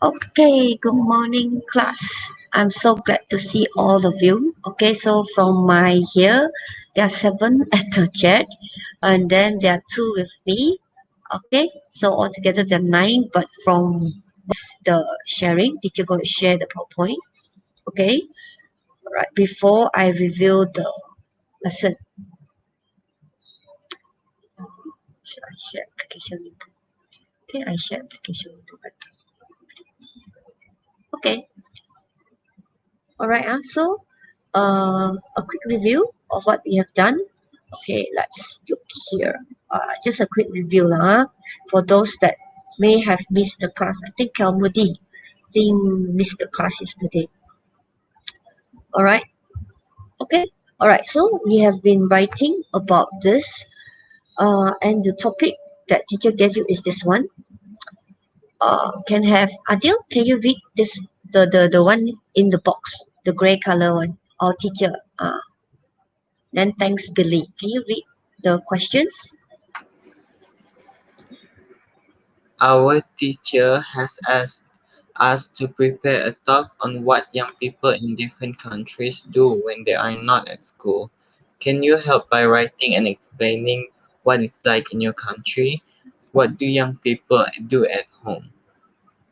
Okay, good morning, class. I'm so glad to see all of you. Okay, so from my here, there are 7 at the chat, and then there are 2 with me. Okay, so altogether there are 9, but from the sharing, did you go to share the PowerPoint? Okay, all right. Before I reveal the lesson, should I share application link? Okay, I share application link. Okay, all right. A quick review of what we have done. Okay, let's look here. Just a quick review lah. For those that may have missed the class, I think Kalmudi didn't miss the class yesterday. All right. Okay. All right. So we have been writing about this, and the topic that teacher gave you is this one. Can have Adil? Can you read this? The one in the box, the gray color one. Our teacher. Then thanks, Billy. Can you read the questions? Our teacher has asked us to prepare a talk on what young people in different countries do when they are not at school. Can you help by writing and explaining what it's like in your country? What do young people do at home?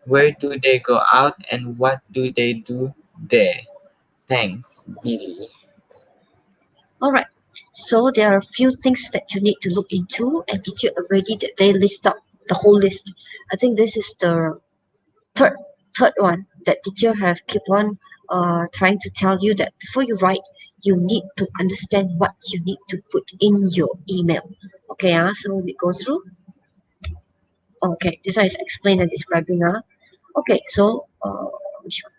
Where do they go out and what do they do there? Thanks, Billy. All right. So there are a few things that you need to look into, and teacher already that they list out the whole list. I think this is the third third one that teacher have keep on trying to tell you that before you write, you need to understand what you need to put in your email. Okay, so we go through. Okay, this one is explain and describing. Okay, so which one?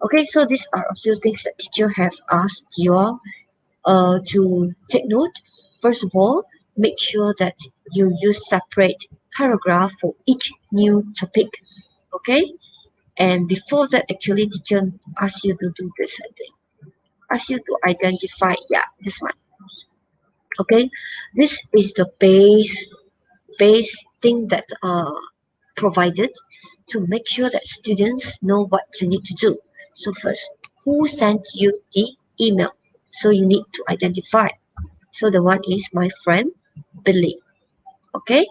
Okay, so these are a few things that teacher have asked you all to take note. First of all, make sure that you use separate paragraph for each new topic. Okay, and before that, actually, teacher ask you to do this. I think ask you to identify. Yeah, this one. Okay, this is the base thing that provided to make sure that students know what you need to do. So first, who sent you the email? So you need to identify. So the one is my friend Billy. Okay,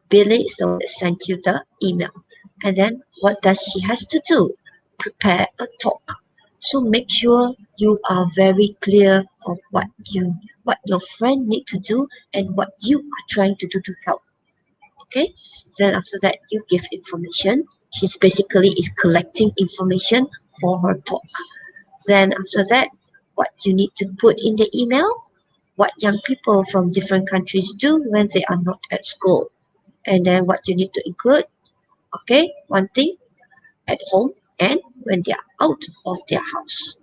Billy is the one that sent you the email. And then what does she has to do? Prepare a talk. So make sure you are very clear of what your friend need to do and what you are trying to do to help. Okay, then after that you give information. She's basically is collecting information for her talk. Then after that, what you need to put in the email, what young people from different countries do when they are not at school, and then what you need to include. Okay, one thing at home and when they are out of their house.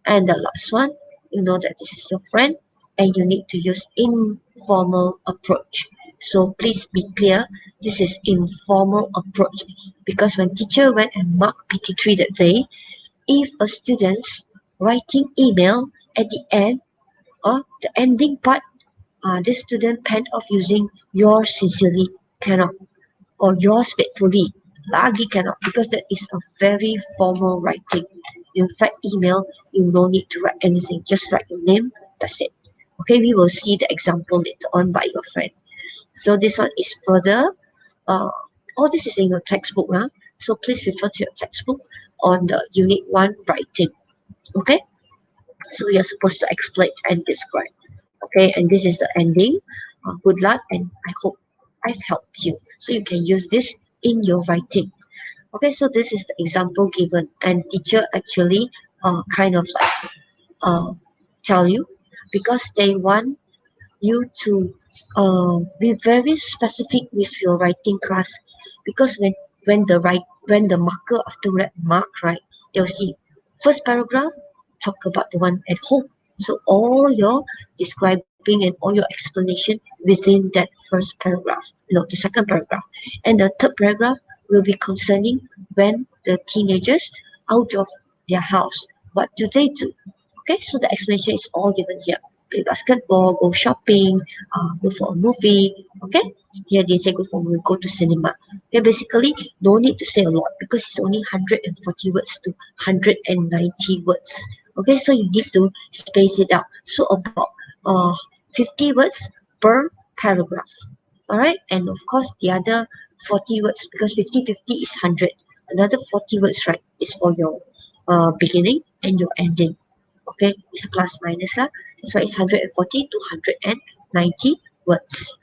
And the last one, you know that this is your friend and you need to use informal approach. So please be clear, this is informal approach because when teacher went and marked PT3 that day, if a student's writing email at the end or the ending part, this student penned off using yours sincerely cannot or yours faithfully lagi cannot because that is a very formal writing. In fact, email, you no need to write anything. Just write your name. That's it. Okay, we will see the example later on by your friend. So this one is further. Uh, all this is in your textbook. So please refer to your textbook on the Unit 1 writing. Okay, so you're supposed to explain and describe. Okay, and this is the ending. Good luck, and I hope I've helped you. So you can use this in your writing. Okay, so this is the example given, and teacher actually kind of like tell you because they want you to be very specific with your writing class because when the marker after that mark right, they'll see first paragraph talk about the one at home. So all your describing and all your explanation within that first paragraph, the second paragraph, and the third paragraph will be concerning when the teenagers out of their house, what do they do? Okay, so the explanation is all given here. play basketball, go shopping, go for a movie. Okay, here they say go for a movie, go to cinema. Okay, basically no need to say a lot because it's only 140 words to 190 words. Okay, so you need to space it out. So about 50 words per paragraph. All right, and of course the other 40 words because 50-50 is 100. Another 40 words, right, is for your beginning and your ending. Okay, it's plus minus lah. That's why it's 140 to 190 words.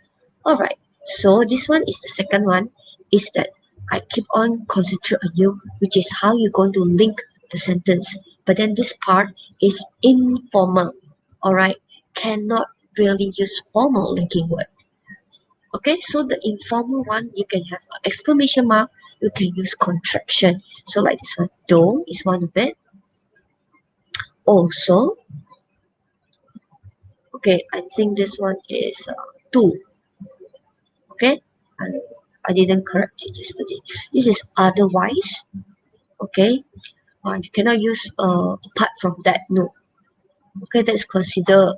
All right. So this one is the second one. Is that I keep on concentrate on you, which is how you're going to link the sentence. But then this part is informal. All right, cannot really use formal linking word. Okay, so the informal one, you can have an exclamation mark, you can use contraction. So like this one, though is one of it. Also, okay, I think this one is two. Okay, I, I didn't correct it yesterday. This is otherwise. Okay, you cannot use apart from that. No. Okay, that's considered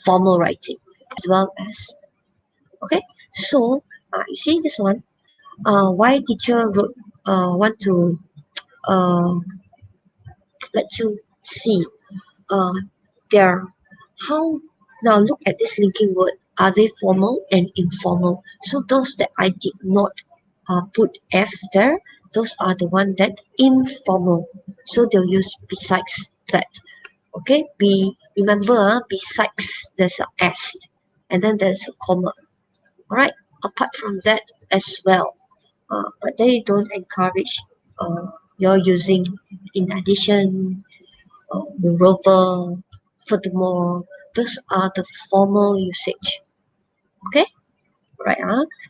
formal writing as well as. Okay, so you see this one. Why teacher wrote want to uh, let you see uh, their how now look at this linking word, are they formal and informal? So those that I did not put F there, those are the one that informal, so they'll use besides that. Okay, be remember besides there's a S and then there's a comma. All right, apart from that as well, but they don't encourage you're using in addition, moreover, furthermore. Those are the formal usage. Okay, right?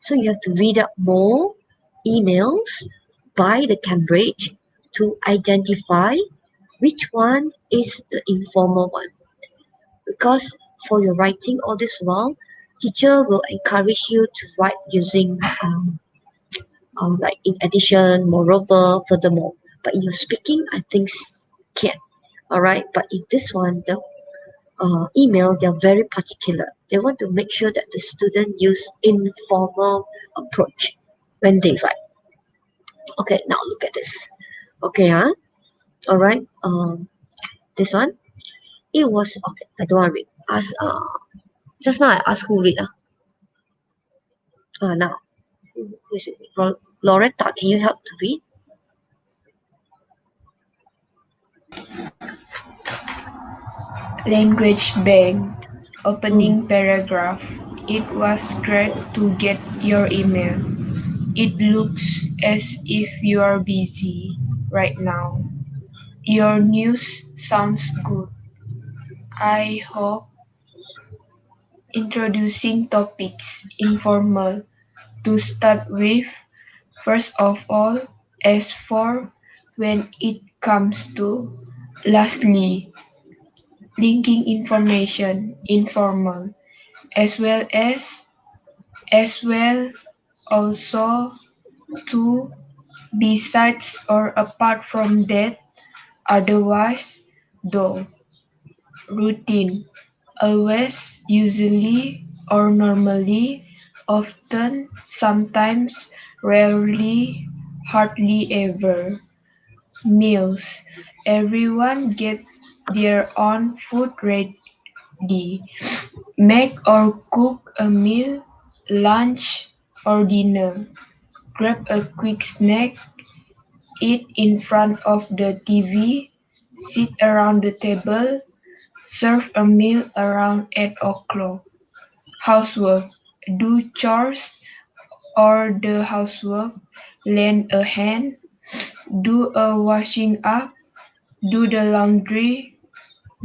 So you have to read up more emails by the Cambridge to identify which one is the informal one. Because for your writing all this while, teacher will encourage you to write using like in addition, moreover, furthermore. But in your speaking, I think can. All right, but in this one, the email, they're very particular. They want to make sure that the student use informal approach when they write. Okay, now look at this. Okay, all right. This one, it was okay. I don't want to read. Ask just now I asked who read. Now who should read? Loretta, can you help to read? Language Bank. Mm. Opening paragraph. It was great to get your email. It looks as if you are busy right now. Your news sounds good. I hope introducing topics informal to start with. First of all, as for when it comes to lastly, linking information informal as well also to besides or apart from that otherwise though routine always usually or normally often sometimes rarely hardly ever meals everyone gets their own food ready. Make or cook a meal, lunch or dinner. Grab a quick snack, eat in front of the TV, sit around the table, serve a meal around 8 o'clock. Housework. Do chores or the housework. Lend a hand. Do a washing up. Do the laundry.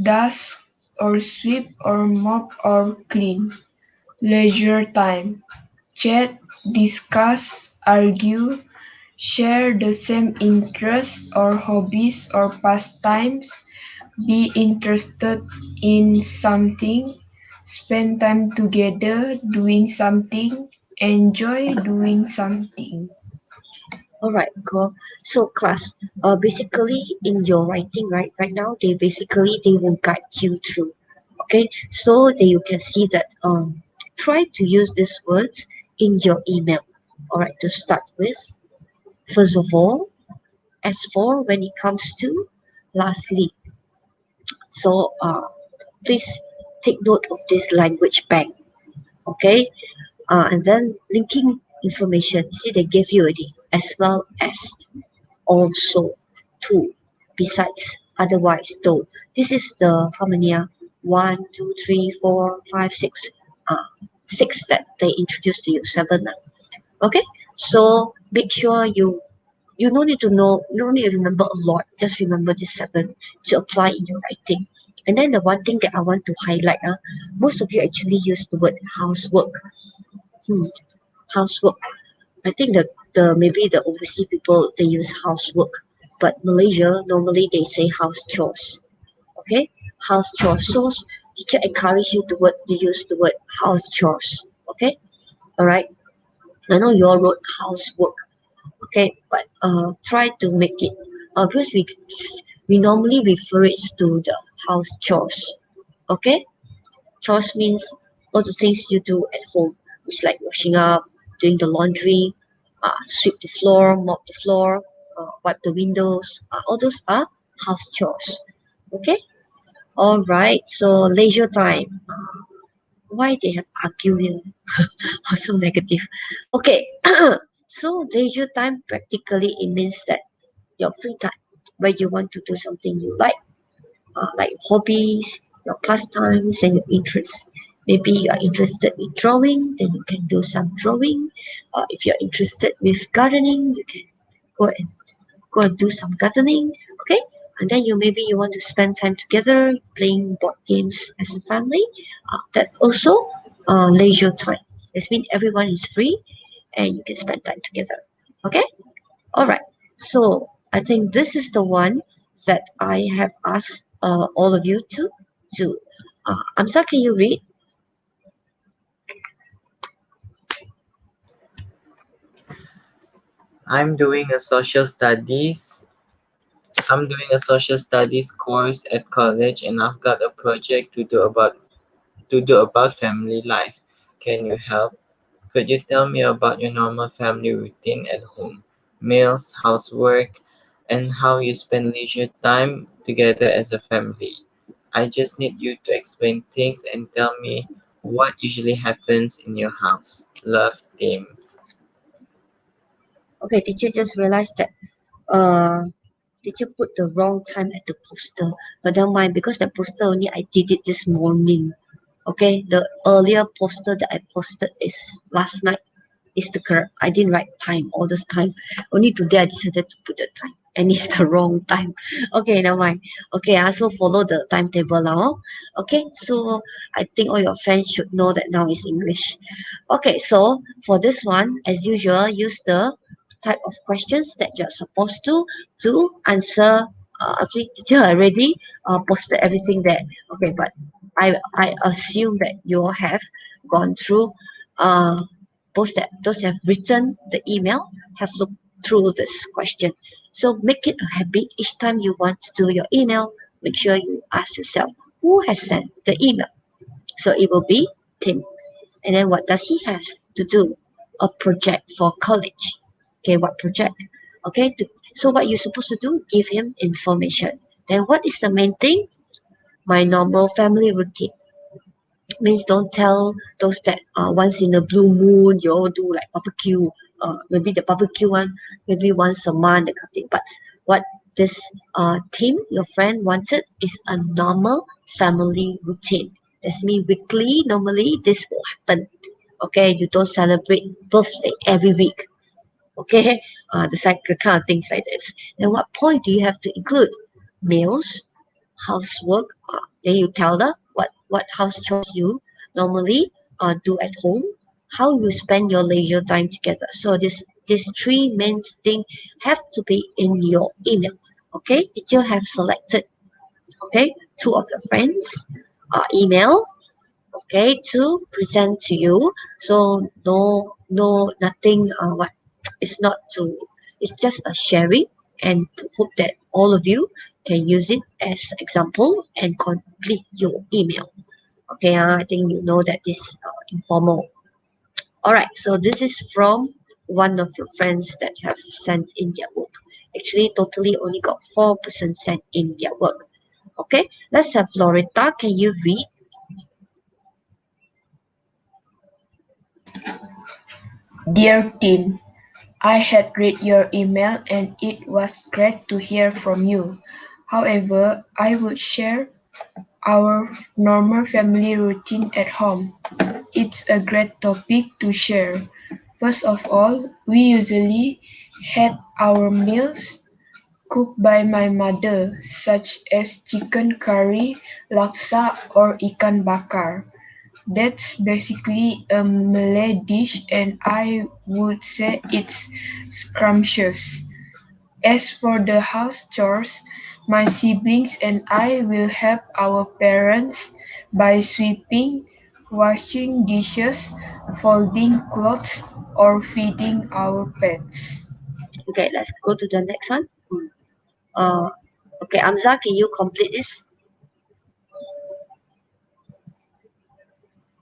Dust or sweep or mop or clean. Leisure time. Chat, discuss, argue, share the same interests or hobbies or pastimes, be interested in something, spend time together doing something, enjoy doing something. All right, cool. So class, basically in your writing, right now, they will guide you through. Okay, so that you can see that try to use these words in your email. All right, to start with, first of all, as for when it comes to lastly, so please take note of this language bank. Okay, and then linking information. See, they gave you already, as well as, also, to, besides, otherwise, though. This is the how many? 1, 2, 3, 4, 5, 6. Uh, Six that they introduced to you. Seven. Okay, so make sure you don't need to know, you don't need to remember a lot. Just remember this seven to apply in your writing. And then the one thing that I want to highlight, most of you actually use the word housework. Hmm, housework. I think the maybe the overseas people they use housework, but Malaysia normally they say house chores. Okay, house chores. So teacher encourage you to use the word house chores. Okay, all right. I know you all wrote housework. Okay, but try to make it because we normally refer it to the house chores. Okay, chores means all the things you do at home, which like washing up, doing the laundry, sweep the floor, mop the floor, wipe the windows. All those are house chores. Okay. All right. So leisure time. Why they have argue here? So negative. Okay. So leisure time practically it means that your free time where you want to do something you like hobbies, your pastimes, and your interests. Maybe you are interested in drawing, then you can do some drawing. If you're interested with gardening, you can go and do some gardening. Okay, and then you want to spend time together playing board games as a family. That also leisure time. This means everyone is free and you can spend time together. Okay. All right. So I think this is the one that I have asked all of you to do. Amsa, can you read? I'm doing a social studies. I'm doing a social studies course at college, and I've got a project to do about family life. Can you help? Could you tell me about your normal family routine at home, meals, housework, and how you spend leisure time together as a family? I just need you to explain things and tell me what usually happens in your house. Love, Tim. Okay, teacher just realized that uh, teacher put the wrong time at the poster. But don't mind because the poster only I did it this morning. Okay, the earlier poster that I posted is last night. Is the correct. I didn't write time all this time. Only today I decided to put the time. And it's the wrong time. Okay, never mind. Okay, I also follow the timetable now. Okay, so I think all your friends should know that now is English. Okay, so for this one, as usual, use the type of questions that you're supposed to answer. Okay, teacher already posted everything there. Okay, but I assume that you all have gone through those that have written the email have looked through this question. So make it a habit each time you want to do your email. Make sure you ask yourself who has sent the email. So it will be Tim. And then what does he have to do? A project for college. Okay, what project? Okay, so what you're supposed to do? Give him information. Then what is the main thing? My normal family routine. Means don't tell those that once in a blue moon you all do like barbecue. Maybe the barbecue one, maybe once a month, that kind of thing. But what this team, your friend wanted is a normal family routine. That's mean weekly. Normally this will happen. Okay, you don't celebrate birthday every week. Okay, the cycle kind of things like this. Then what point do you have to include? Meals, housework. Then you tell them what house chores you normally do at home, how you spend your leisure time together. So these three main things have to be in your email. Okay, teacher have selected okay two of your friends email okay to present to you. So no nothing what it's not to it's just a sharing and to hope that all of you can use it as example and complete your email. Okay, I think you know that this informal. All right, so this is from one of your friends that have sent in their work. Actually, totally only got 4% sent in their work. Okay, let's have Loretta. Can you read? Dear Tim, I had read your email and it was great to hear from you. However, I would share our normal family routine at home. It's a great topic to share. First of all, we usually had our meals cooked by my mother, such as chicken curry, laksa, or ikan bakar. That's basically a Malay dish, and I would say it's scrumptious. As for the house chores, my siblings and I will help our parents by sweeping, washing dishes, folding clothes, or feeding our pets. Okay, let's go to the next one. Uh, okay, Amza, can you complete this?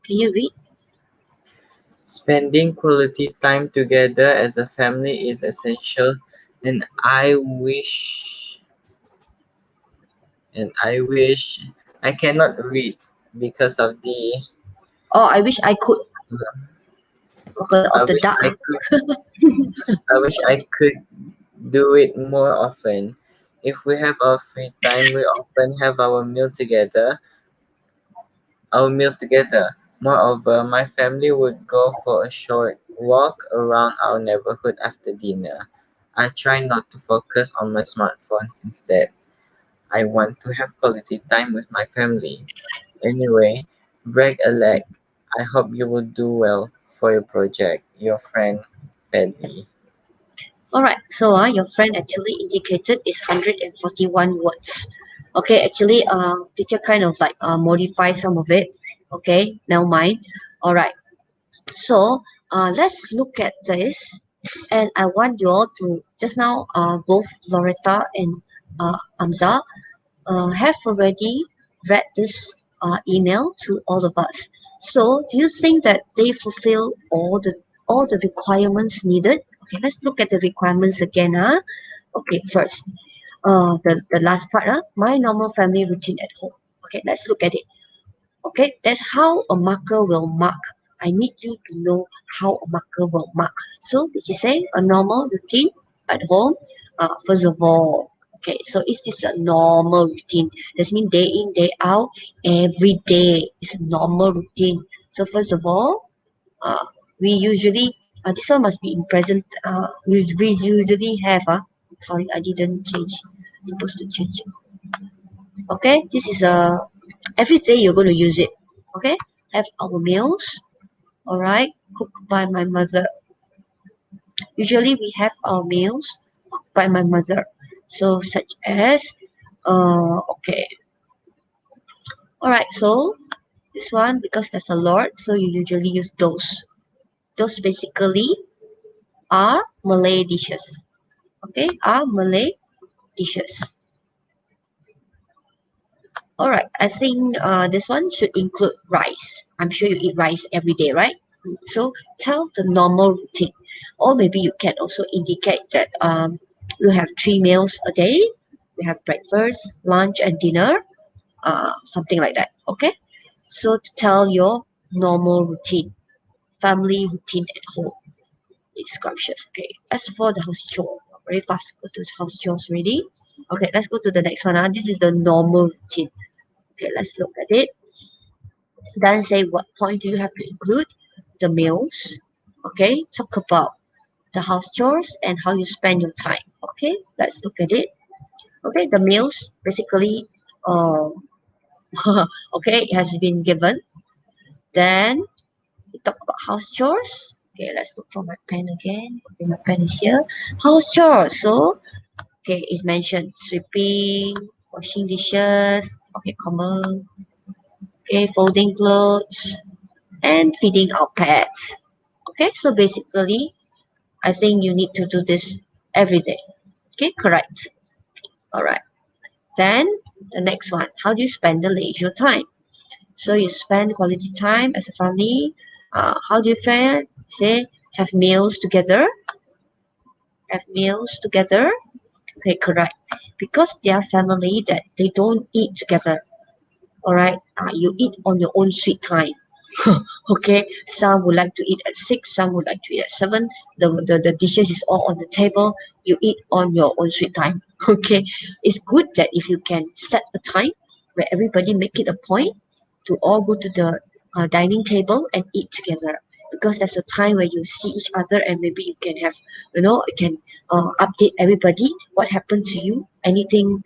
Can you read? Spending quality time together as a family is essential, and I wish I cannot read because of the Oh, I wish I could. Okay, I of the wish duck. I could I wish I could do it more often. If we have our free time, we often have our meal together. Moreover, my family would go for a short walk around our neighborhood after dinner. I try not to focus on my smartphones instead. I want to have quality time with my family. Anyway, break a leg. I hope you will do well for your project. Your friend, Paddy. All right, so your friend actually indicated is 141 words. Okay, actually, teacher kind of like modify some of it. Okay, never mind. All right, so let's look at this, and I want you all to just now, both Loretta and Amza, have already read this email to all of us. So, do you think that they fulfill all the requirements needed? Okay, let's look at the requirements again. Okay, first, the last part. My normal family routine at home. Okay, let's look at it. Okay, that's how a marker will mark. I need you to know how a marker will mark. So, did you say a normal routine at home? First of all, okay, so is this a normal routine? That means day in, day out, every day is a normal routine. So, first of all, uh, we usually, this one must be in present, we usually have, sorry, I didn't change, supposed to change it. Okay, this is every day you're going to use it. Okay, have our meals. All right, cooked by my mother. Usually we have our meals cooked by my mother. So such as okay. All right, so this one because there's a lot, so you usually use those. Those basically are Malay dishes. Okay, are Malay dishes. All right, I think this one should include rice. I'm sure you eat rice every day, right? So tell the normal routine, or maybe you can also indicate that you have 3 meals a day. You have breakfast, lunch, and dinner, something like that. Okay. So to tell your normal routine, family routine at home, it's scrumptious. Okay. As for the house chore, very fast. Go to house chores already. Okay, let's go to the next one. This is the normal routine. Okay, let's look at it. Then say what point do you have to include the meals. Okay, talk about the house chores and how you spend your time. Okay, let's look at it. Okay, the meals basically, um, okay, it has been given. Then we talk about house chores. Okay, let's look for my pen again. Okay, my pen is here. House chores. So, okay, it's mentioned sweeping, washing dishes. Okay, common. Okay, folding clothes and feeding our pets. Okay, so basically, I think you need to do this every day. Okay, correct. All right. Then the next one, how do you spend the leisure time? So you spend quality time as a family. How do you feel? Say have meals together. Have meals together. Okay, correct. Because they are family that they don't eat together. All right. You eat on your own sweet time. Okay, some would like to eat at 6, some would like to eat at 7. The dishes is all on the table. You eat on your own sweet time. Okay, it's good that if you can set a time where everybody make it a point to all go to the dining table and eat together, because there's a time where you see each other and maybe you can have, you can update everybody what happened to you, anything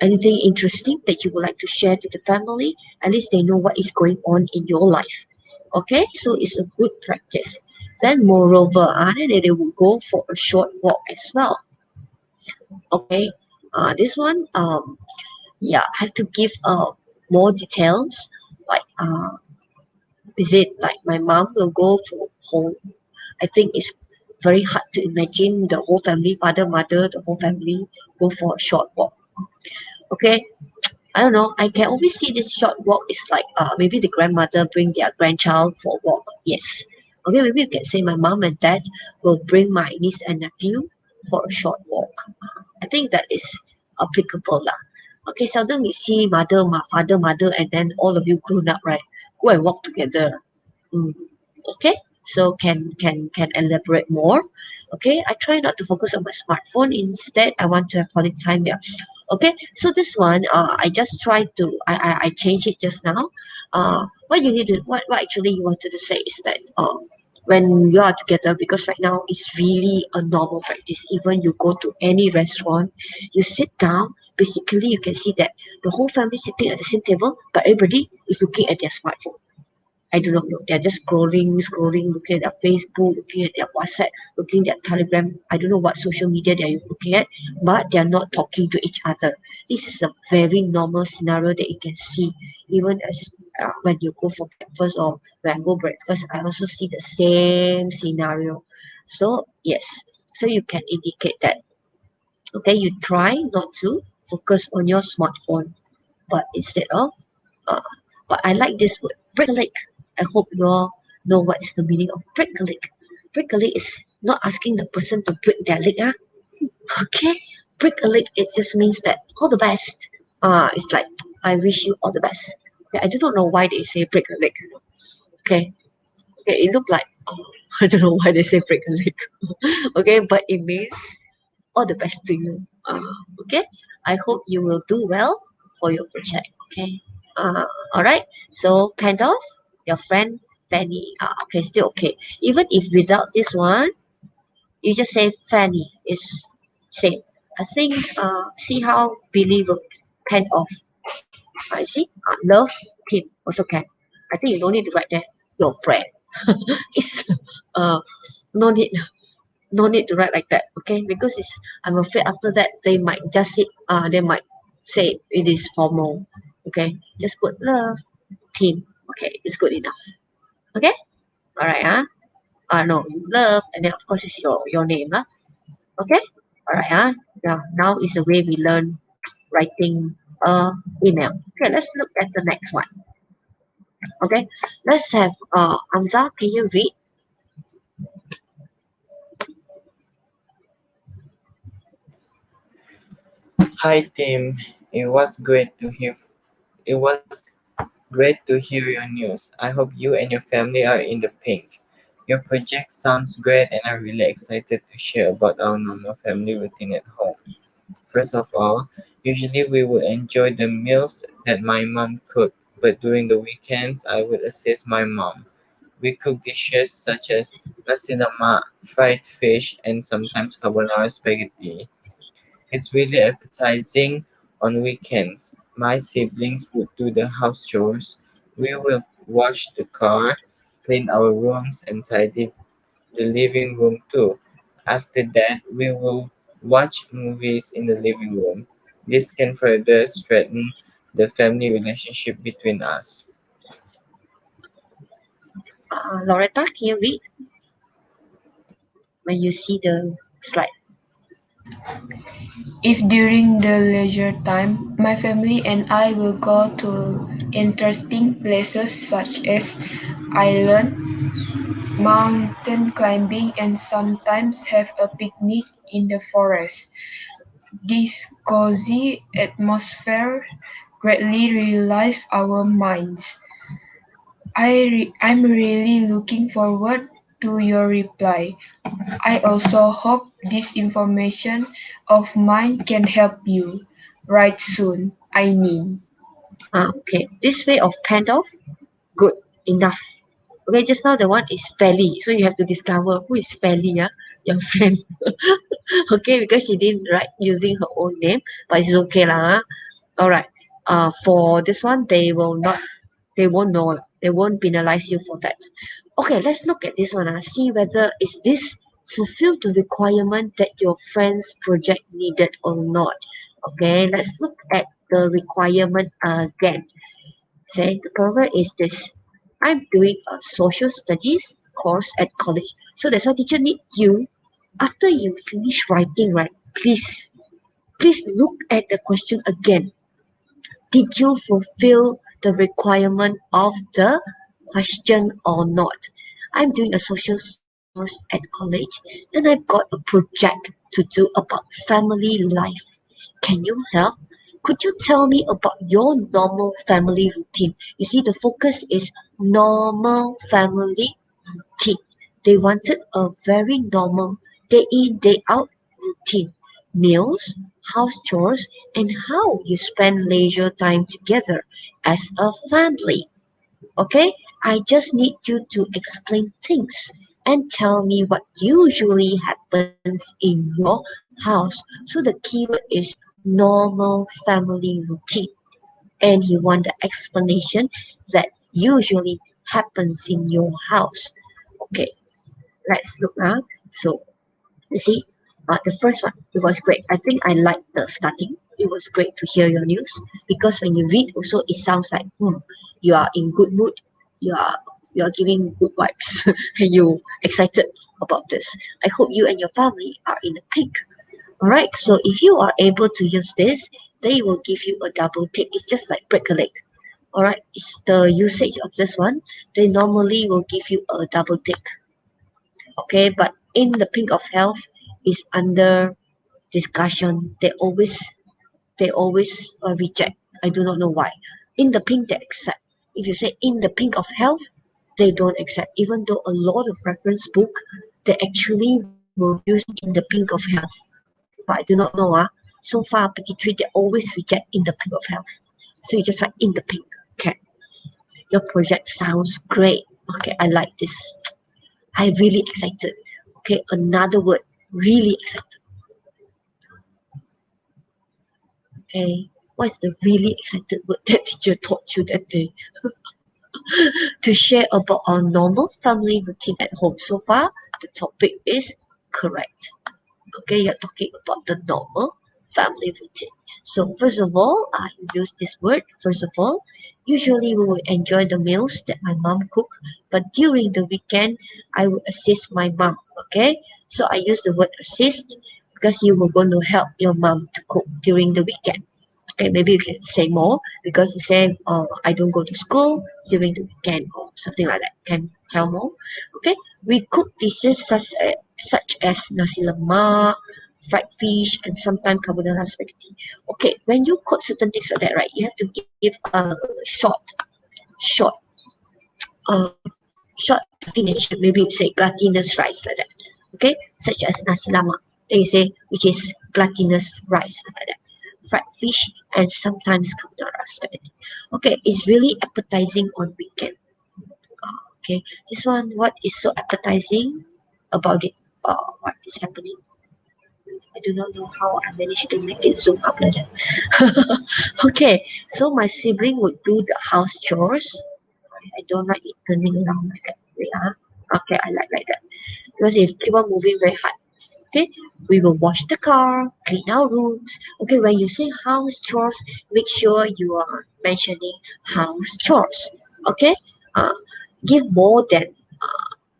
interesting that you would like to share to the family. At least they know what is going on in your life. Okay, so it's a good practice. Then moreover, then they will go for a short walk as well. Okay, this one, yeah, I have to give more details. Like, is it like my mom will go for home? I think it's very hard to imagine the whole family, father, mother, the whole family go for a short walk. Okay, I don't know. I can always see this short walk is like maybe the grandmother bring their grandchild for a walk. Yes. Okay, maybe you can say my mom and dad will bring my niece and nephew for a short walk. I think that is applicable lah. Okay, seldom we see father, mother, and then all of you grown up, right? Go and walk together. Mm. Okay, so can elaborate more. Okay, I try not to focus on my smartphone. Instead, I want to have quality time. Yeah. Okay, so this one, I just try to I change it just now. What you need to what actually you wanted to say is that when you are together, because right now it's really a normal practice. Even you go to any restaurant, you sit down. Basically, you can see that the whole family sitting at the same table, but everybody is looking at their smartphone. I do not know. They're just scrolling, looking at their Facebook, looking at their WhatsApp, looking at Telegram. I don't know what social media they're looking at, but they're not talking to each other. This is a very normal scenario that you can see, even as when you go for breakfast or when I go breakfast, I also see the same scenario. So yes, so you can indicate that. Okay, you try not to focus on your smartphone, but instead of uh, but I like this word, break a leg. I hope you all know what is the meaning of break a leg. Break a leg is not asking the person to break their leg. Okay? Break a leg, it just means that all the best. It's like, I wish you all the best. Okay, I do not know why they say break a leg. Okay? Okay, it looked like, I don't know why they say break a leg. Okay, but it means all the best to you. Okay? I hope you will do well for your project. Okay? All right. So Pandolf, your friend Fanny. Okay, still okay. Even if without this one, you just say Fanny is same. I think. See how Billy wrote Pandolf. I see. Love him also can. I think you don't need to write there. Your friend. It's no need no need to write like that. Okay, because it's I'm afraid after that they might just say they might say it is formal. Okay, just put love team. Okay, it's good enough. Okay, all right, no, love, and then of course it's your name, okay, all right, yeah. Now is the way we learn writing email. Okay, let's look at the next one. Okay, let's have Amza. Can you read? Hi Tim, it was great to hear. It was great to hear your news. I hope you and your family are in the pink. Your project sounds great, and I'm really excited to share about our normal family routine at home. First of all, usually we would enjoy the meals that my mom cooked, but during the weekends I would assist my mom. We cook dishes such as pasilama, fried fish, and sometimes carbonara spaghetti. It's really appetizing on weekends. My siblings would do the house chores. We will wash the car, clean our rooms, and tidy the living room too. After that, we will watch movies in the living room. This can further strengthen the family relationship between us. Loretta, can you read when you see the slide? If during the leisure time, my family and I will go to interesting places such as island, mountain climbing, and sometimes have a picnic in the forest. This cozy atmosphere greatly relaxes our minds. I'm really looking forward to your reply. I also hope this information of mine can help you. Write soon, I mean. Okay, this way of kind of good enough. Okay, just now the one is Feli, so you have to discover who is Feli, yeah, your friend. Okay, because she didn't write using her own name, but it's okay lah. All right. For this one, they won't know, lah. They won't penalize you for that. Okay, let's look at this one. See whether is this fulfill the requirement that your friend's project needed or not. Okay, let's look at the requirement again. Say the problem is this. I'm doing a social studies course at college. So that's why teacher need you after you finish writing, right? Please look at the question again. Did you fulfill the requirement of the question or not? I'm doing a social studies course at college and I've got a project to do about family life. Can you help? Could you tell me about your normal family routine? You see, the focus is normal family routine. They wanted a very normal day in, day out routine. Meals, house chores, and how you spend leisure time together as a family. Okay? I just need you to explain things and tell me what usually happens in your house. So the keyword is normal family routine. And you want the explanation that usually happens in your house. Okay, let's look now. So you see, the first one, it was great. I think I liked the starting. It was great to hear your news because when you read, also it sounds like you are in good mood. You are you are giving good vibes. And you excited about this. I hope you and your family are in the pink. All right. So if you are able to use this, they will give you a double tick. It's just like break a leg. All right. It's the usage of this one. They normally will give you a double tick. Okay, but in the pink of health is under discussion. They always reject. I do not know why. In the pink they accept. If you say in the pink of health, they don't accept. Even though a lot of reference book they actually will use in the pink of health. Okay, but I do not know. So far, PT3 they always reject in the pink of health. So you just like in the pink. Okay. Your project sounds great. Okay, I like this. I really excited. Okay, another word, really excited. Okay, what's the really excited word that teacher taught you that day? To share about our normal family routine at home. So far, the topic is correct. Okay, you're talking about the normal family routine. So first of all, I use this word. First of all, usually we will enjoy the meals that my mom cook, but during the weekend, I will assist my mom. Okay, so I use the word assist because you were going to help your mom to cook during the weekend. Okay, maybe you can say more because you say, I don't go to school during the weekend or something like that. Can tell more. Okay, we cook dishes such as nasi lemak, fried fish, and sometimes carbonara spaghetti. Okay, when you cook certain things like that, right, you have to give a short, uh, short definition. Maybe you say glutinous rice like that. Okay, such as nasi lemak. Then you say which is glutinous rice like that. Fried fish and sometimes carbonara spaghetti. Okay, it's really appetizing on weekend. Okay, this one, what is so appetizing about it? What is happening? I do not know how I managed to make it zoom up like that. Okay, so my sibling would do the house chores. I don't like it turning around like that. Wait, okay, I like that. Because if keep on moving very hard. Okay, we will wash the car, clean our rooms. Okay, when you say house chores, make sure you are mentioning house chores. Okay, uh, give more than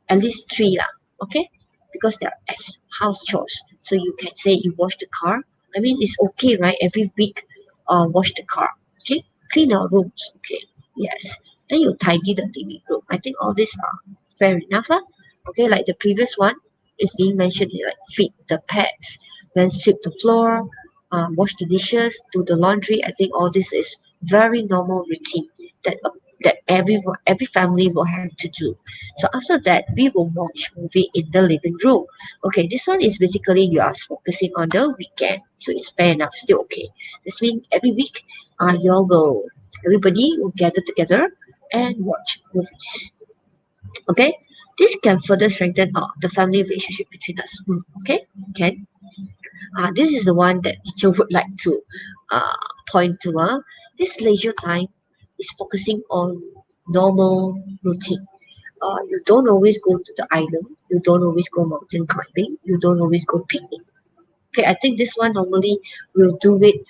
at least three lah. Okay, because they are as house chores. So you can say you wash the car, I mean, it's okay, right? Every week, wash the car, okay? Clean our rooms, okay? Yes. Then you tidy the living room. I think all these are fair enough, lah. Okay, like the previous one is being mentioned here, like feed the pets, then sweep the floor, wash the dishes, do the laundry. I think all this is very normal routine that that every family will have to do. So after that, we will watch movie in the living room. Okay, this one is basically you are focusing on the weekend, so it's fair enough, still okay. This means every week, everybody will gather together and watch movies. Okay, this can further strengthen the family relationship between us. Okay, can this is the one that teacher would like to uh, point to. This leisure time is focusing on normal routine. You don't always go to the island. You don't always go mountain climbing. You don't always go picnic. Okay, I think this one normally will do it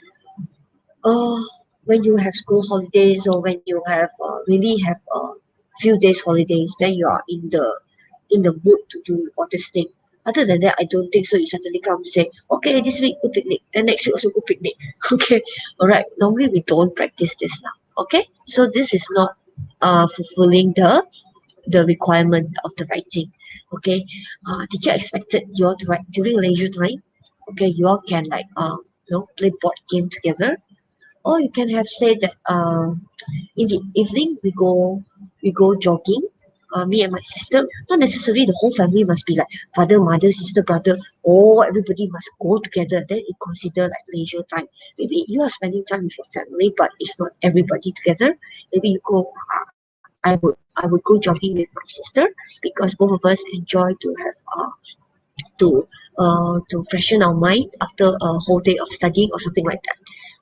uh, when you have school holidays or when you have really have a few days holidays. Then you are in the mood to do all this thing. Other than that, I don't think so. You suddenly come and say, okay, this week go picnic, then next week also go picnic. Okay, all right. Normally we don't practice this now. Okay, so this is not fulfilling the requirement of the writing. Okay, teacher expected you all to write during leisure time. Okay, you all can like play board game together, or you can have said that in the evening we go jogging. Me and my sister, not necessarily the whole family must be like father, mother, sister, brother. Oh, everybody must go together. Then it consider like leisure time. Maybe you are spending time with your family, but it's not everybody together. Maybe you go. I would go jogging with my sister because both of us enjoy to have to freshen our mind after a whole day of studying or something like that.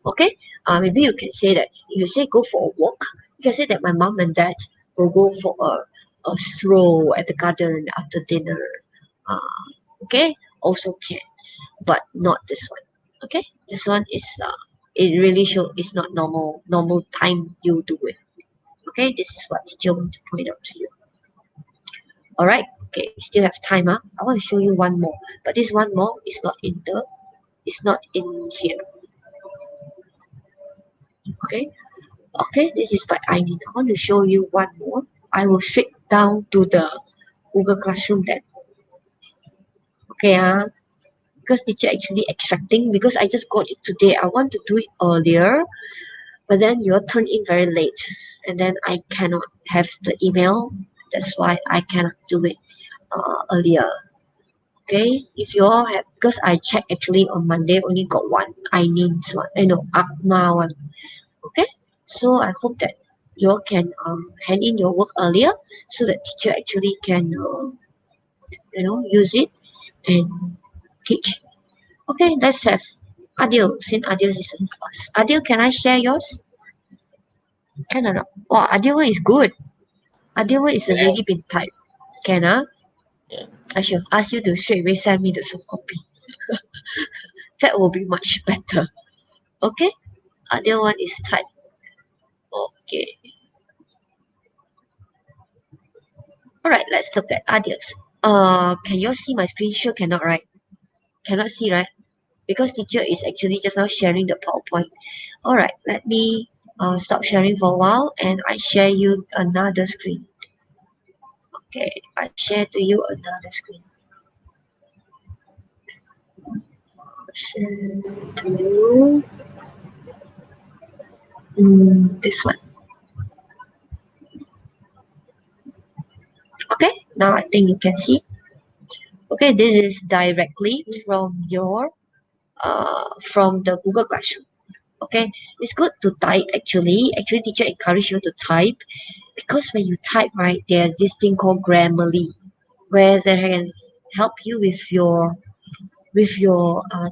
Okay, maybe you can say that if you say go for a walk, you can say that my mom and dad will go for a stroll at the garden after dinner. Okay, also can, but not this one. Okay, this one is it really show it's not normal time you do it. Okay, this is what teacher want to point out to you. All right, okay, we still have time. I want to show you one more, but this one more is not in the it's not in here. Okay, okay, this is by I need. I want to show you one more. I will straight down to the Google Classroom then. Okay, because teacher actually extracting because I just got it today. I want to do it earlier, but then you all turn in very late, and then I cannot have the email. That's why I cannot do it earlier. Okay, if you all have because I checked actually on Monday only got one I need one. I know Akma one. Okay, so I hope that you all can hand in your work earlier so that teacher actually can use it and teach. Okay, let's have Adil. Since Adil is in class. Adil, can I share yours? Can or not? Oh, Adil one is good. Adil one is Yeah, already been typed. Can yeah. I should have asked you to straight away send me the soft copy. That will be much better. Okay, Adil one is typed. Okay. Alright, let's look at Adil's. Can you all see my screen? Sure cannot, right? Cannot see, right? Because teacher is actually just now sharing the PowerPoint. Alright, let me stop sharing for a while and I share you another screen. Okay, I share to you another screen. Share to you this one. Okay, now I think you can see. Okay, this is directly from the Google Classroom. Okay, it's good to type actually teacher encourage you to type because when you type right there's this thing called grammarly where they can help you with your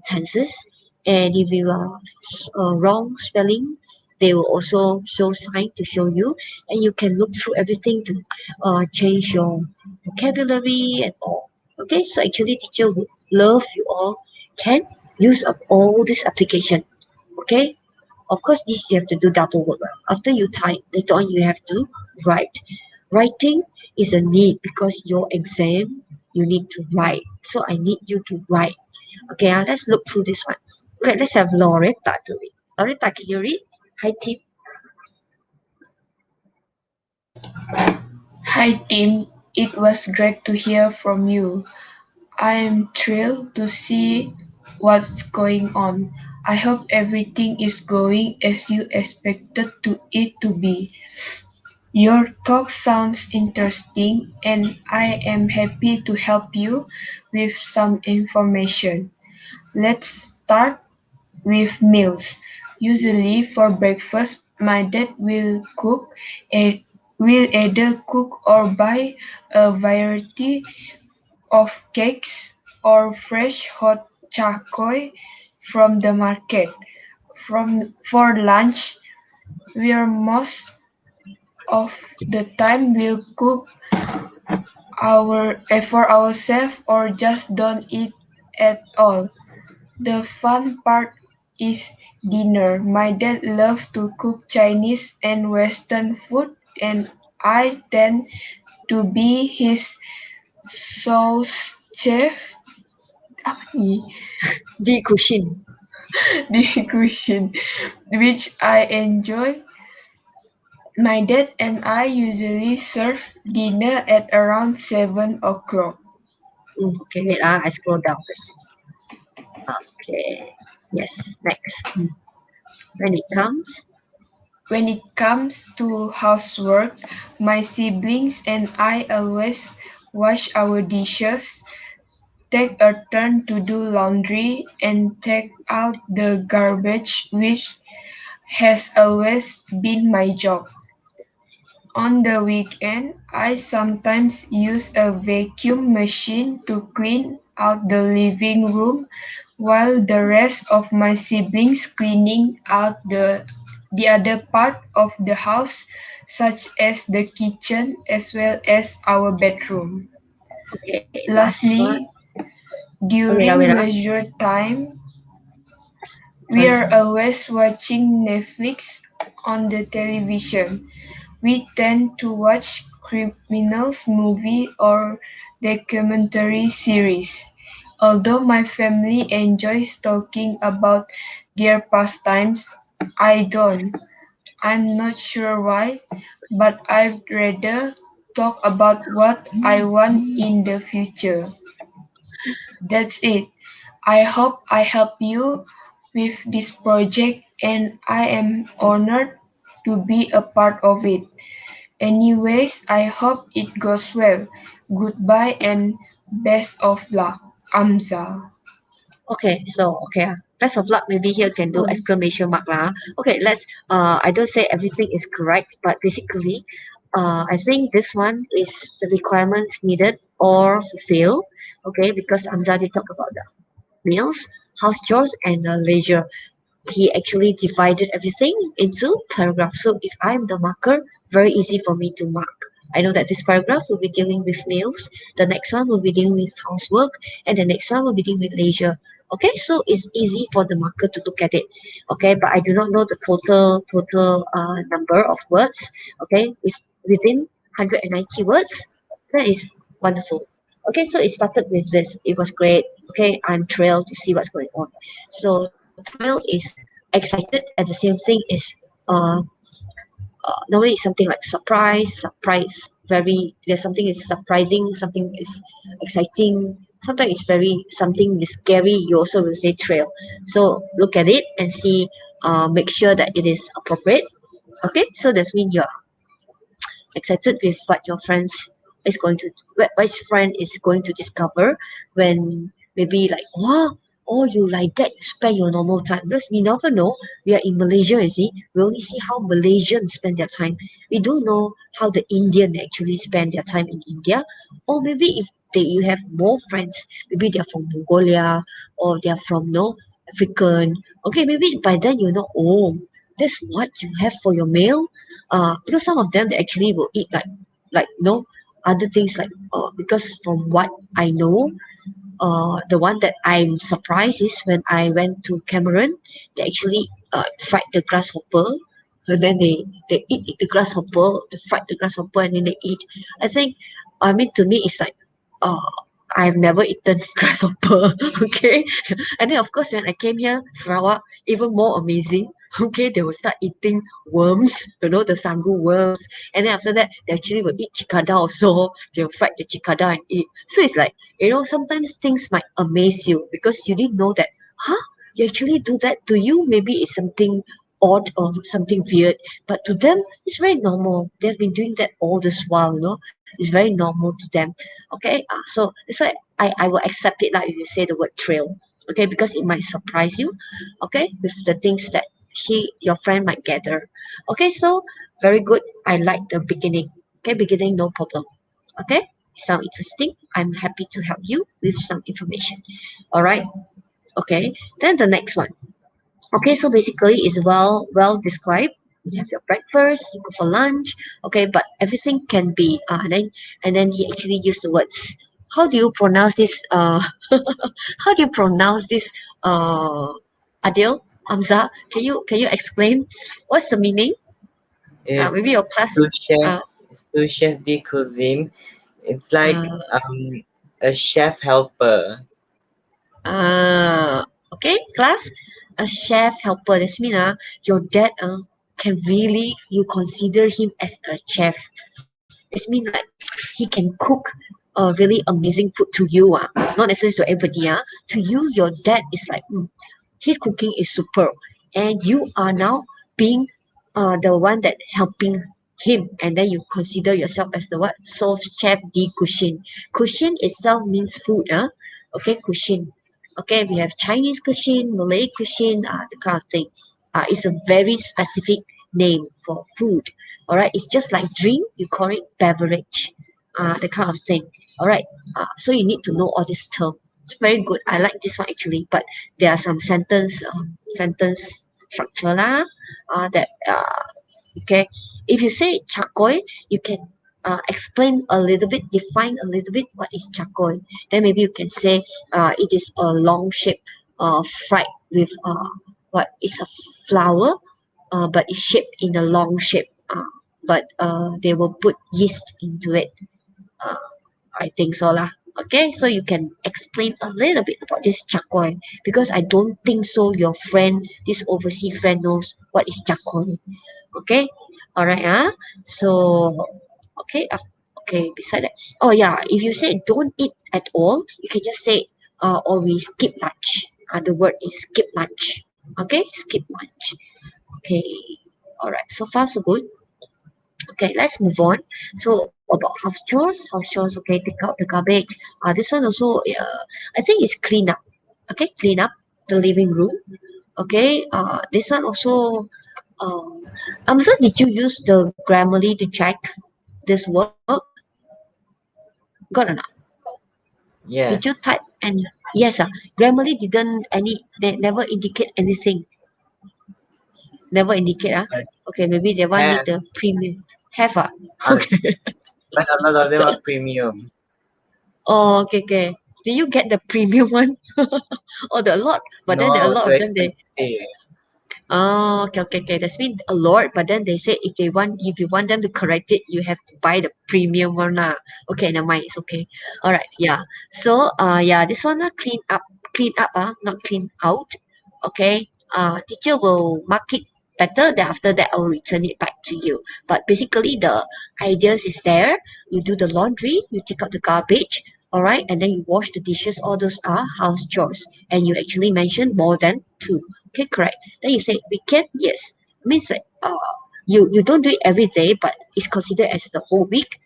tenses, and if you are wrong spelling they will also show sign to show you, and you can look through everything to change your vocabulary and all. Okay, so actually teacher would love you all can use up all this application. Okay, of course, this you have to do double work. After you type, later on you have to write. Writing is a need because your exam you need to write. So I need you to write. Okay, let's look through this one. Okay, let's have Loretta to read. Loretta, can you read? Hi, Tip. Hi Tim, it was great to hear from you. I am thrilled to see what's going on. I hope everything is going as you expected it to be. Your talk sounds interesting, and I am happy to help you with some information. Let's start with meals. Usually for breakfast, my dad a, will either cook or buy a variety of cakes or fresh hot chocolate from the market. For lunch, we are most of the time will cook for ourselves or just don't eat at all. The fun part is dinner. My dad loves to cook Chinese and Western food, and I tend to be his sauce chef. Apa ni? The cushion. The cuisine, which I enjoy. My dad and I usually serve dinner at around 7 o'clock. Okay, wait, I scroll down first. Okay, yes, next. When it comes, When it comes to housework, my siblings and I always wash our dishes, take a turn to do laundry, and take out the garbage, which has always been my job. On the weekend, I sometimes use a vacuum machine to clean out the living room while the rest of my siblings cleaning out the other part of the house such as the kitchen as well as our bedroom. okay, last one. Lastly, Wait, during ah. leisure time, we Sorry, are sorry. always watching Netflix on the television. We tend to watch criminals movie or documentary series. Although my family enjoys talking about their pastimes, I don't. I'm not sure why, but I'd rather talk about what I want in the future. That's it. I hope I help you with this project and I am honored to be a part of it. Anyways, I hope it goes well. Goodbye and best of luck, Amza. Okay, so okay, best of luck. Maybe here can do exclamation mark lah. Okay, let's. I don't say everything is correct, but basically, I think this one is the requirements needed or fulfilled. Okay, because I'm already talk about the meals, house chores, and leisure. He actually divided everything into paragraphs. So if I'm the marker, very easy for me to mark. I know that this paragraph will be dealing with meals, the next one will be dealing with housework, and the next one will be dealing with leisure. Okay, so it's easy for the marker to look at it. Okay, but I do not know the total number of words. Okay, if within 190 words, that is wonderful. Okay, so it started with this. It was great. Okay, I'm thrilled to see what's going on. So thrilled is excited, and the same thing is uh, normally it's something like surprise, very there's something is surprising, something is exciting, sometimes it's very something is scary, you also will say thrill. So look at it and see, make sure that it is appropriate. Okay, so that's mean you're excited with what your friends is going to what his friend is going to discover when maybe like wow, oh you like that you spend your normal time, because we never know. We are in Malaysia, you see, we only see how Malaysians spend their time. We don't know how the Indian actually spend their time in India. Or maybe if you have more friends, maybe they're from Mongolia or they're from no African. Okay, maybe by then you know, oh, that's what you have for your meal. Because some of them they actually will eat like other things like because from what I know, the one that I'm surprised is when I went to Cameroon, they actually fried the grasshopper, and then they eat the grasshopper, they fried the grasshopper, and then they eat. I think, I mean, to me, it's like, uh, I've never eaten grasshopper. Okay, and then of course when I came here, Sarawak, even more amazing. Okay, they will start eating worms, the sangu worms, and then after that, they actually will eat cicada also. They'll fry the cicada and eat. So it's like, sometimes things might amaze you because you didn't know that, huh? You actually do that. To you, maybe it's something odd or something weird, but to them, it's very normal. They've been doing that all this while. It's very normal to them. Okay, so that's why I will accept it like if you say the word trail. Okay, because it might surprise you. Okay, with the things that your friend might gather. Okay, so very good. I like the beginning. Okay, beginning, no problem. Okay, sound interesting. I'm happy to help you with some information. All right. Okay, then the next one. Okay, so basically it's well described. You have your breakfast, you go for lunch. Okay, but everything can be and then he actually used the words. How do you pronounce this? How do you pronounce this? Adil Amza, can you explain what's the meaning? It's Maybe your class. Uh, sous chef de cuisine. It's like uh, a chef helper. okay, class. A chef helper. That's mean your dad can really you consider him as a chef. It's mean like he can cook a really amazing food to you not necessarily to everybody To you, your dad is like his cooking is superb, and you are now being the one that helping him, and then you consider yourself as the what sous chef de cuisine. Cuisine itself means food okay, cuisine. Okay, we have Chinese cuisine, Malay cuisine, the kind of thing. It's a very specific name for food. All right, it's just like drink, you call it beverage, the kind of thing. All right, so you need to know all this term. It's very good. I like this one actually, but there are some sentence structure lah. That okay. If you say chakoy, you can explain a little bit, define a little bit what is chakoy. Then maybe you can say it is a long shape, fried with what is a flour, but it's shaped in a long shape. But they will put yeast into it. Uh, I think so lah. Okay, so you can explain a little bit about this chakoy because I don't think so. Your friend, this overseas friend, knows what is chakoy. Okay, all right. So okay, okay. Beside that, oh yeah, if you say don't eat at all, you can just say or we skip lunch. The word is skip lunch. Okay, skip lunch. Okay, all right. So far so good. Okay, let's move on. So about house chores. House chores, okay, take out the garbage. This one also, I think it's clean up. Okay, clean up the living room. Okay, this one also. So did you use the Grammarly to check this work? Got or not? Did you type Yes, and yes, Grammarly didn't they never indicate anything. Never indicate but Okay, maybe they want need have the premium. Have uh, okay. but a lot of them are premiums. Oh, okay, okay. Did you get the premium one or the lot? But then a No, lot too of them they expensive. okay, okay, okay. That's mean a lot. But then they say if you want them to correct it, you have to buy the premium one lah. Okay, never mind. It's okay. All right, yeah. So yeah, this one clean up not clean out. Okay. Teacher will mark it better. Then after that, I'll return it back to you. But basically, the ideas is there. You do the laundry. You take out the garbage. All right, and then you wash the dishes. All those are house chores, and you actually mentioned more than two. Okay, correct. Then you say weekend, yes. Means that you don't do it every day, but it's considered as the whole week.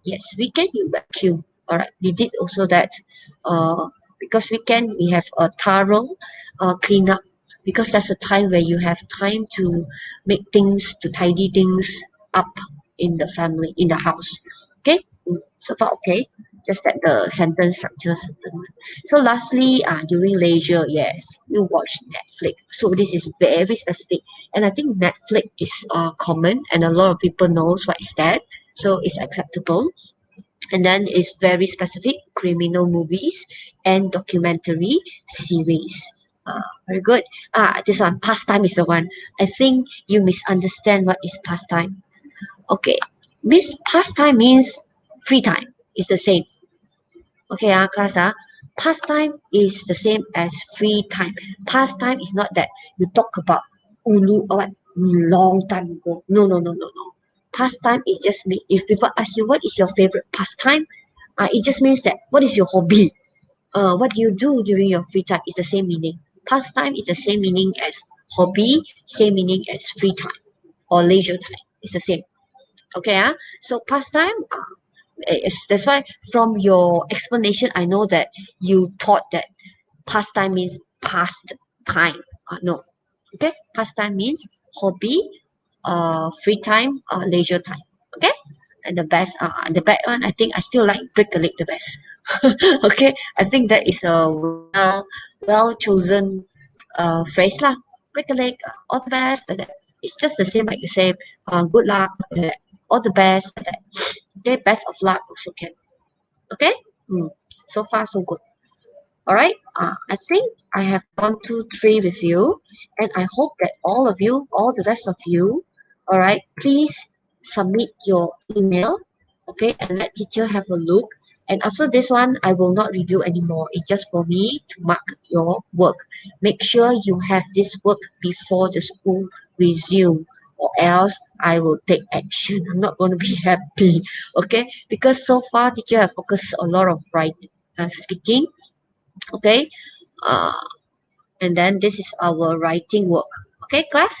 Yes, weekend you vacuum. All right, we did also that. Because weekend we have a thorough cleanup because that's a time where you have time to make things to tidy things up in the family in the house. Okay, so far okay. Just that the sentence structures. So lastly, during leisure, yes, you watch Netflix. So this is very specific, and I think Netflix is common, and a lot of people knows what is that. So it's acceptable, and then it's very specific criminal movies and documentary series. Very good. This one pastime is the one. I think you misunderstand what is pastime. Okay, miss pastime means free time. It's the same. Okay, class, pastime is the same as free time. Pastime is not that you talk about ulu or what long time ago. No, no, no, no, no. Pastime is just me. If people ask you what is your favorite pastime, it just means that what is your hobby? What do you do during your free time? Is the same meaning. Pastime is the same meaning as hobby, same meaning as free time or leisure time. It's the same. Okay, so pastime. That's why from your explanation, I know that you thought that pastime means past time. No, okay, pastime means hobby, free time, leisure time. Okay, and the bad one, I think I still like break a leg the best. Okay, I think that is a well chosen phrase lah. Break a leg, all the best. Like that. It's just the same like you say. Good luck. Like that. All the best. Like that. Okay, best of luck also can. Okay. So far so good. All right. I think I have gone through three with you, and I hope that all of you, all the rest of you, all right, please submit your email, okay, and let teacher have a look. And after this one, I will not review anymore. It's just for me to mark your work. Make sure you have this work before the school resume, or else I will take action. I'm not going to be happy, okay? Because so far, teacher have focused a lot of writing, speaking, okay, uh, and then this is our writing work. Okay, class,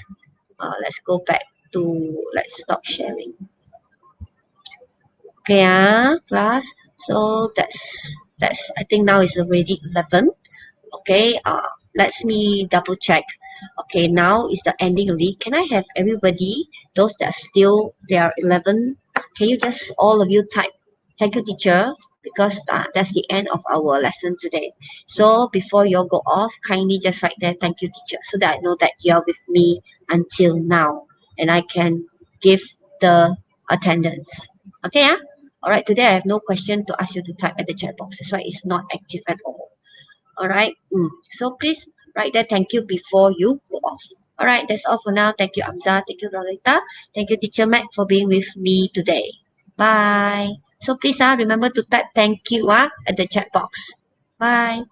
let's go back to, let's stop sharing. Okay, class, so that's I think now is already 11. Okay, let's me double check. Okay, now is the ending already. Can I have everybody, those that are still, they are 11, can you just all of you type thank you teacher, because that's the end of our lesson today. So before you all go off, kindly just write there thank you teacher, so that I know that you are with me until now, and I can give the attendance. Okay, all right, today I have no question to ask you to type at the chat box, that's why it's not active at all. All right. So please write that thank you before you go off. All right. That's all for now. Thank you, Amza. Thank you, Lolita. Thank you, Teacher Mac, for being with me today. Bye. So please remember to type thank you at the chat box. Bye.